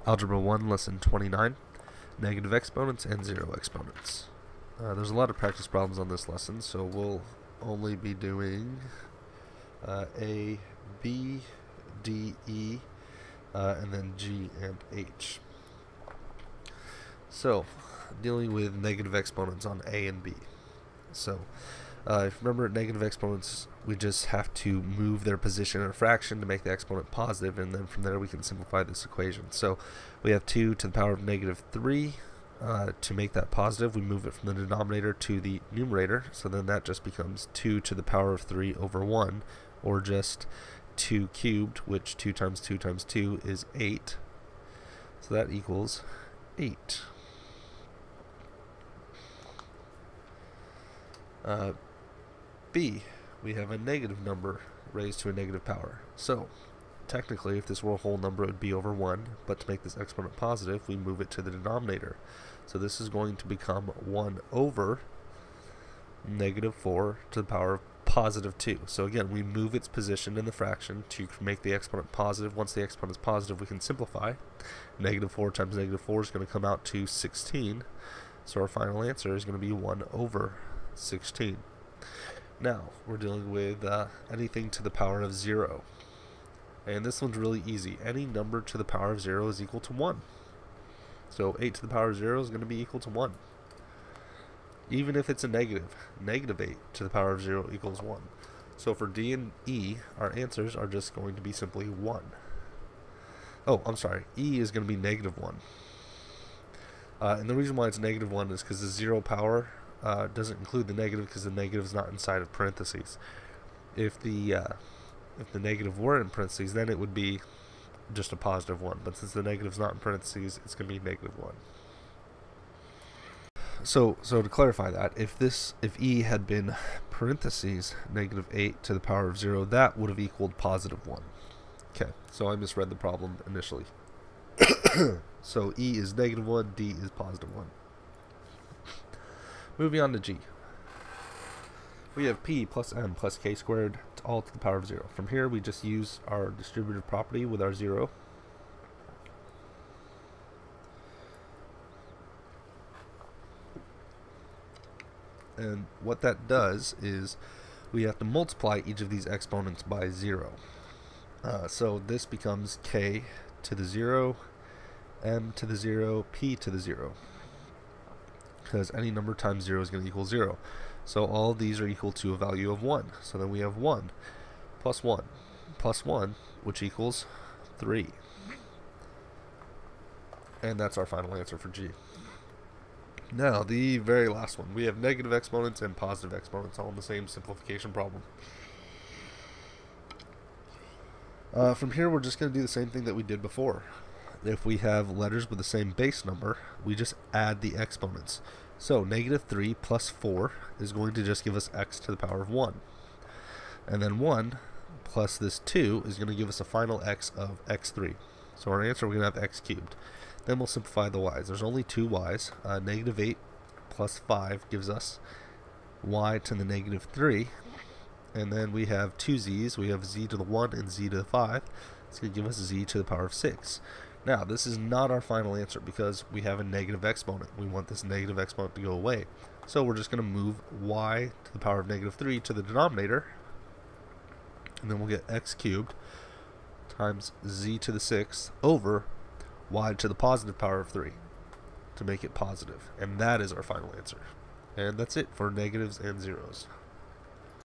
Algebra 1, Lesson 29, Negative Exponents and Zero Exponents. There's a lot of practice problems on this lesson, so we'll only be doing A, B, D, E, and then G and H. So, dealing with negative exponents on A and B. So, if you remember negative exponents, we just have to move their position in a fraction to make the exponent positive, and then from there we can simplify this equation. So we have 2 to the power of negative 3. To make that positive, we move it from the denominator to the numerator, so then that just becomes 2 to the power of 3 over 1, or just 2 cubed, which 2 times 2 times 2 is 8. So that equals 8. B, we have a negative number raised to a negative power. So, technically, if this were a whole number, it would be over 1, but to make this exponent positive, we move it to the denominator. So this is going to become 1 over negative 4 to the power of positive 2. So again, we move its position in the fraction to make the exponent positive. Once the exponent is positive, we can simplify. Negative 4 times negative 4 is going to come out to 16. So our final answer is going to be 1 over 16. Now, we're dealing with anything to the power of 0. And this one's really easy. Any number to the power of 0 is equal to 1. So 8 to the power of 0 is going to be equal to 1. Even if it's a negative, negative 8 to the power of 0 equals 1. So for D and E, our answers are just going to be simply 1. Oh, I'm sorry. E is going to be negative 1. And the reason why it's negative 1 is because the 0 power doesn't include the negative, because the negative is not inside of parentheses. If the negative were in parentheses, then it would be just a positive 1. But since the negative is not in parentheses, it's going to be negative 1. So to clarify that, if E had been parentheses negative 8 to the power of 0, that would have equaled positive 1. Okay, so I misread the problem initially. So E is negative 1, D is positive 1. Moving on to G. We have P plus M plus K squared, all to the power of 0. From here, we just use our distributive property with our 0. And what that does is we have to multiply each of these exponents by 0. So this becomes K to the 0, M to the 0, P to the 0. Because any number times 0 is going to equal 0. So all of these are equal to a value of 1. So then we have 1 plus 1 plus 1, which equals 3. And that's our final answer for G. Now, the very last one. We have negative exponents and positive exponents all in the same simplification problem. From here, we're just going to do the same thing that we did before. If we have letters with the same base number, we just add the exponents. So negative 3 plus 4 is going to just give us x to the power of 1. And then 1 plus this 2 is going to give us a final x of x3. So our answer, we're going to have x cubed. Then we'll simplify the y's. There's only 2 y's. Negative 8 plus 5 gives us y to the negative 3. And then we have 2 z's. We have z to the 1 and z to the 5. It's going to give us z to the power of 6. Now, this is not our final answer because we have a negative exponent. We want this negative exponent to go away. So we're just going to move y to the power of negative 3 to the denominator. And then we'll get x cubed times z to the 6th over y to the positive power of 3 to make it positive. And that is our final answer. And that's it for negatives and zeros.